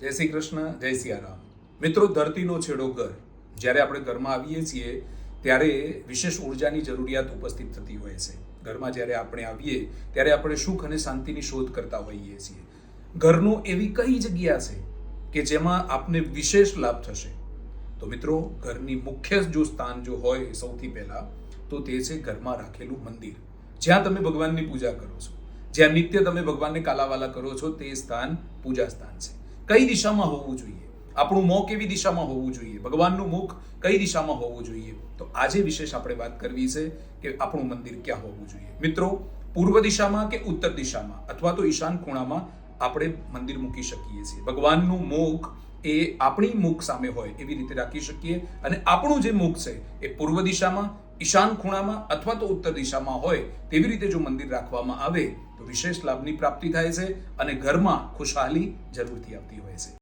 જય શ્રી કૃષ્ણ, જય સિયારામ. મિત્રો, ધરતીનો છેડો ઘર. જ્યારે આપણે ઘરમાં આવીએ છીએ ત્યારે વિશેષ ઉર્જાની જરૂરિયાત ઉપસ્થિત થતી હોય છે. ઘરમાં જ્યારે આપણે આવીએ ત્યારે આપણે સુખ અને શાંતિની શોધ કરતા હોઈએ છીએ. ઘરનું એવી કઈ જગ્યા છે કે જેમાં આપને વિશેષ લાભ થશે? તો મિત્રો, ઘરની મુખ્ય જો સ્થાન જો હોય સૌથી પહેલા તો તે છે ઘરમાં રાખેલું મંદિર, જ્યાં તમે ભગવાનની પૂજા કરો છો, જ્યાં નિત્ય તમે ભગવાનને કાલાવાલા કરો છો. તે સ્થાન પૂજા સ્થાન છે. કઈ દિશામાં હોવું જોઈએ? આપણું મોં કેવી દિશામાં હોવું જોઈએ? ભગવાનનું મુખ કઈ દિશામાં હોવું જોઈએ? તો આજે વિશેષ આપણે વાત કરવી છે કે આપણું મંદિર ક્યાં હોવું જોઈએ. મિત્રો, પૂર્વ દિશામાં કે ઉત્તર દિશામાં અથવા તો ઈશાન ખૂણામાં આપણે મંદિર મૂકી શકીએ છીએ. ભગવાનનું મુખ એ આપણી મુખ સામે હોય એવી રીતે રાખી શકીએ, અને આપણું જે મુખ છે એ પૂર્વ દિશામાં, ઈશાન ખૂણામાં અથવા તો ઉત્તર દિશામાં હોય તેવી રીતે જો મંદિર રાખવામાં આવે તો વિશેષ લાભની પ્રાપ્તિ થાય છે અને ઘરમાં ખુશહાલી જરૂરથી આવતી હોય છે.